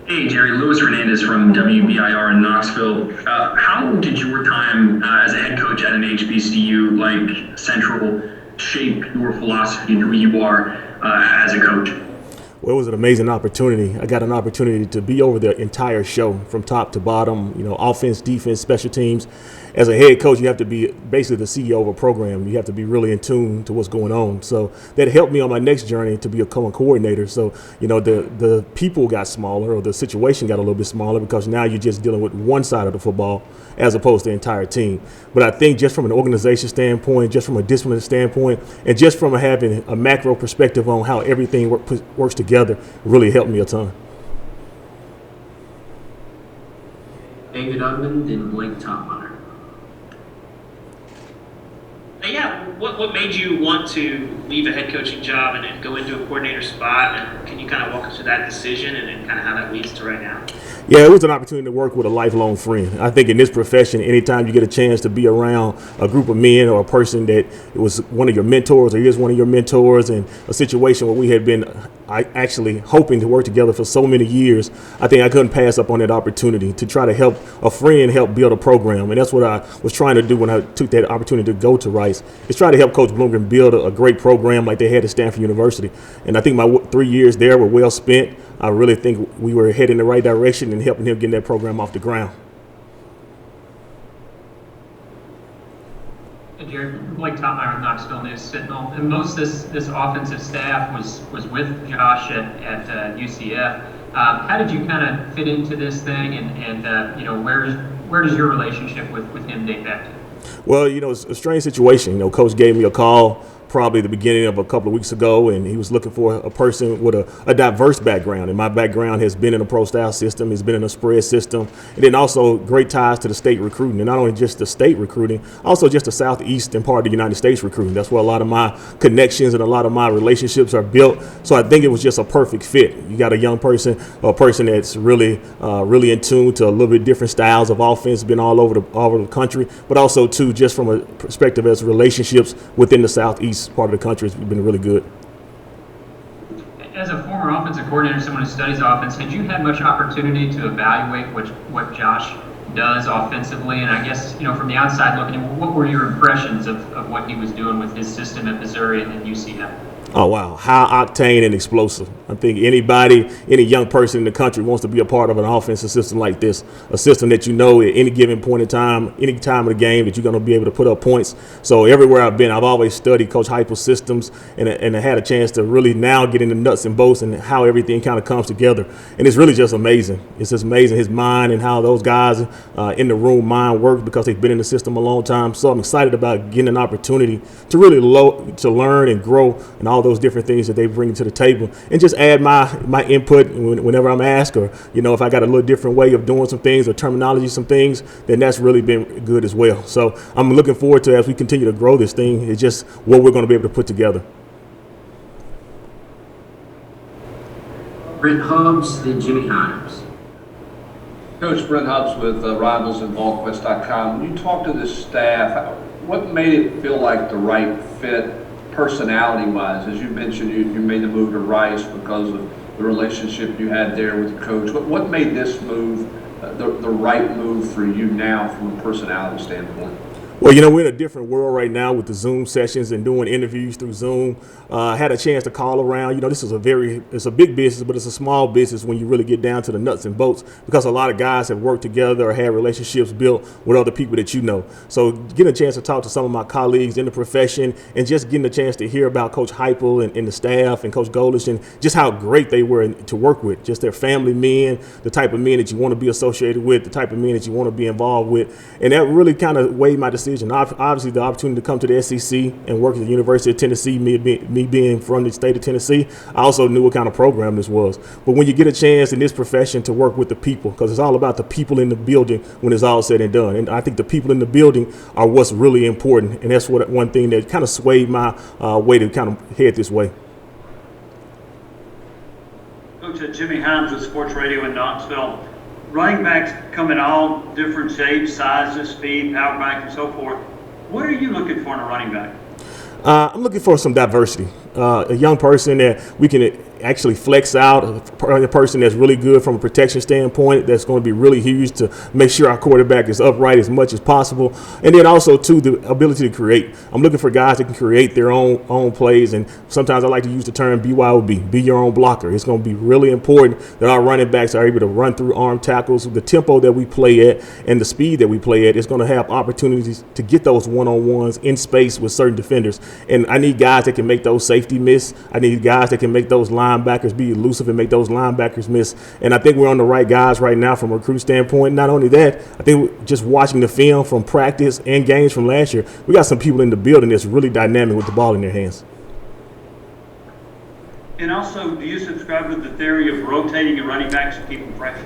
Hey, Jerry, Luis Hernandez from WBIR in Knoxville. How did your time as a head coach at an HBCU like Central shape your philosophy and who you are as a coach? Well, it was an amazing opportunity. I got an opportunity to be over the entire show from top to bottom, offense, defense, special teams. As a head coach, you have to be basically the CEO of a program. You have to be really in tune to what's going on. So that helped me on my next journey to be a coordinator. So, the people got smaller, or the situation got a little bit smaller, because now you're just dealing with one side of the football as opposed to the entire team. But I think just from an organization standpoint, just from a discipline standpoint, and just from having a macro perspective on how everything works together, really helped me a ton. David Ugman, then Blake Topmeyer. Yeah, what made you want to leave a head coaching job and go into a coordinator spot? And can you kind of walk us through that decision and kind of how that leads to right now? Yeah, it was an opportunity to work with a lifelong friend. I think in this profession, anytime you get a chance to be around a group of men or a person that was one of your mentors or is one of your mentors, and a situation where we had been actually hoping to work together for so many years, I think I couldn't pass up on that opportunity to try to help a friend help build a program. And that's what I was trying to do when I took that opportunity to go to Rice, is try to help Coach Bloomgren build a great program like they had at Stanford University. And I think my 3 years there were well spent. I really think we were heading in the right direction and helping him get that program off the ground. Jared, Blake Topmeyer with Knoxville News Sentinel. And most of this offensive staff was with Josh at UCF. How did you kind of fit into this thing, and where does your relationship with him date back to? Well, it's a strange situation. Coach gave me a call probably the beginning of a couple of weeks ago, and he was looking for a person with a diverse background. And my background has been in a pro-style system, has been in a spread system, and then also great ties to the state recruiting. And not only just the state recruiting, also just the southeastern part of the United States recruiting. That's where a lot of my connections and a lot of my relationships are built. So I think it was just a perfect fit. You got a young person, a person that's really in tune to a little bit different styles of offense, been all over the country, but also too, just from a perspective as relationships within the southeast part of the country has been really good. As a former offensive coordinator, someone who studies offense, had you had much opportunity to evaluate what Josh does offensively? And I guess, from the outside looking in, what were your impressions of what he was doing with his system at Missouri and UCF? Oh, wow. High octane and explosive. I think any young person in the country wants to be a part of an offensive system like this, a system that at any given point in time, any time of the game, that you're going to be able to put up points. So everywhere I've been, I've always studied Coach Heupel's systems, and I had a chance to really now get into nuts and bolts and how everything kind of comes together. And it's really just amazing. It's just amazing, his mind and how those guys in the room mind work, because they've been in the system a long time. So I'm excited about getting an opportunity to really to learn and grow and all those different things that they bring to the table, and just add my input whenever I'm asked, or if I got a little different way of doing some things or terminology, some things, then that's really been good as well. So I'm looking forward to, as we continue to grow this thing, it's just what we're going to be able to put together. Brent Hubbs, then Jimmy Hines. Coach, Brent Hubbs with Rivals and VolQuest.com. When you talk to this staff, what made it feel like the right fit personality-wise? As you mentioned, you made the move to Rice because of the relationship you had there with the coach. What made this move the right move for you now from a personality standpoint? Well, we're in a different world right now with the Zoom sessions and doing interviews through Zoom. Had a chance to call around. This is it's a big business, but it's a small business when you really get down to the nuts and bolts, because a lot of guys have worked together or had relationships built with other people that you know. So getting a chance to talk to some of my colleagues in the profession, and just getting a chance to hear about Coach Heupel and the staff and Coach Golish, and just how great they were to work with, just their family men, the type of men that you want to be associated with, the type of men that you want to be involved with. And that really kind of weighed my decision. Obviously, the opportunity to come to the SEC and work at the University of Tennessee, me being from the state of Tennessee, I also knew what kind of program this was. But when you get a chance in this profession to work with the people, because it's all about the people in the building when it's all said and done. And I think the people in the building are what's really important. And that's one thing that kind of swayed my way to kind of head this way. Coach, Jimmy Hines with Sports Radio in Knoxville. Running backs come in all different shapes, sizes, speed, power back, and so forth. What are you looking for in a running back? I'm looking for some diversity. A young person that we can actually flex out a person that's really good from a protection standpoint, that's going to be really huge to make sure our quarterback is upright as much as possible. And then also, too, the ability to create. I'm looking for guys that can create their own plays, and sometimes I like to use the term BYOB, be your own blocker. It's going to be really important that our running backs are able to run through arm tackles. The tempo that we play at and the speed that we play at is going to have opportunities to get those one-on-ones in space with certain defenders. And I need guys that can make those safety miss. I need guys that can make those linebackers be elusive and make those linebackers miss. And I think we're on the right guys right now from a recruit standpoint. Not only that, I think just watching the film from practice and games from last year, we got some people in the building that's really dynamic with the ball in their hands. And also, do you subscribe to the theory of rotating your running backs to keep them fresh?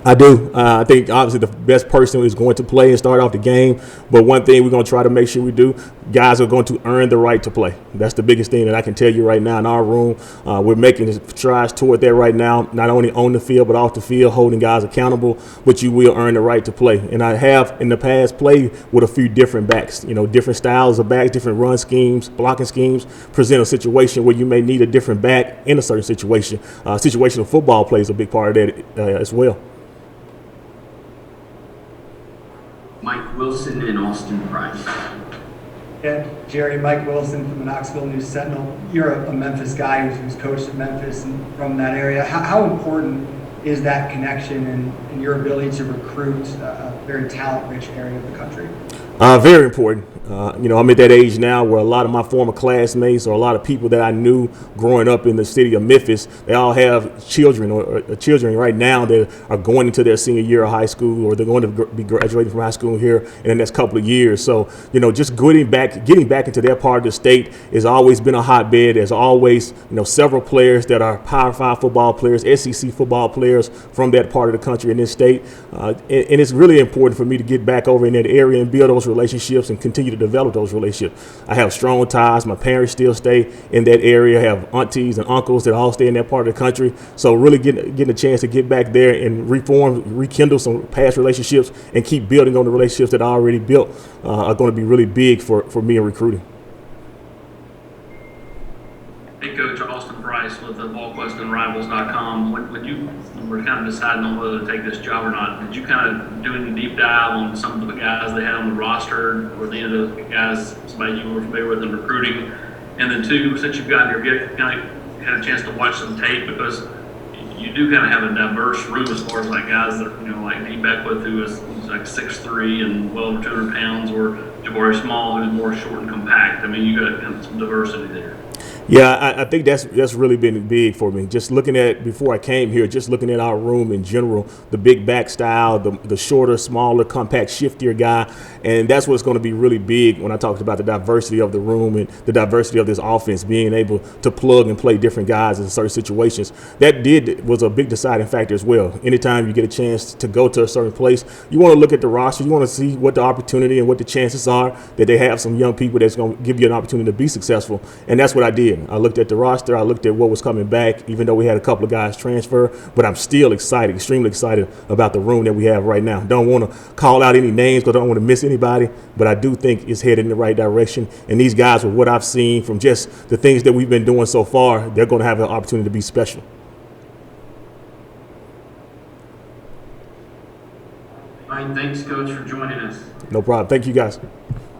I do. I think obviously the best person is going to play and start off the game. But one thing we're going to try to make sure we do, guys are going to earn the right to play. That's the biggest thing that I can tell you right now in our room. We're making strides toward that right now, not only on the field but off the field, holding guys accountable. But you will earn the right to play. And I have in the past played with a few different backs, different styles of backs, different run schemes, blocking schemes, present a situation where you may need a different back in a certain situation. Situational football plays a big part of that as well. Mike Wilson and Austin Price. Yeah, Jerry, Mike Wilson from the Knoxville News Sentinel. You're a Memphis guy who's coached at Memphis and from that area. How important is that connection and your ability to recruit a very talent-rich area of the country? Very important. I'm at that age now where a lot of my former classmates or a lot of people that I knew growing up in the city of Memphis, they all have children or children right now that are going into their senior year of high school, or they're going to be graduating from high school here in the next couple of years. So, just getting back into that part of the state has always been a hotbed. There's always, several players that are Power 5 football players, SEC football players from that part of the country in this state. And it's really important for me to get back over in that area and build those relationships and continue to develop those relationships. I have strong ties. My parents still stay in that area. I have aunties and uncles that all stay in that part of the country. So really getting a chance to get back there and rekindle some past relationships and keep building on the relationships that I already built are going to be really big for me in recruiting. Hey, Coach, Austin Price with the VolQuest and Rivals.com. When you were kind of deciding on whether to take this job or not, did you kind of do any deep dive on some of the guys they had on the roster, or any of the guys, somebody you were familiar with in recruiting? And then two, since you've gotten kind of had a chance to watch some tape, because you do kind of have a diverse room as far as like guys that, like D. Beckwith, who is like 6'3" and well over 200 pounds, or Jabari Small, who's more short and compact. I mean, you got kind of some diversity there. Yeah, I think that's really been big for me. Just looking at, before I came here, just looking at our room in general, the big back style, the shorter, smaller, compact, shiftier guy. And that's what's going to be really big when I talked about the diversity of the room and the diversity of this offense, being able to plug and play different guys in certain situations. That was a big deciding factor as well. Anytime you get a chance to go to a certain place, you want to look at the roster. You want to see what the opportunity and what the chances are that they have some young people that's going to give you an opportunity to be successful. And that's what I did. I looked at the roster. I looked at what was coming back, even though we had a couple of guys transfer. But I'm still excited, extremely excited about the room that we have right now. Don't want to call out any names because I don't want to miss anybody. But I do think it's headed in the right direction. And these guys, with what I've seen from just the things that we've been doing so far, they're going to have an opportunity to be special. All right, thanks, Coach, for joining us. No problem. Thank you, guys.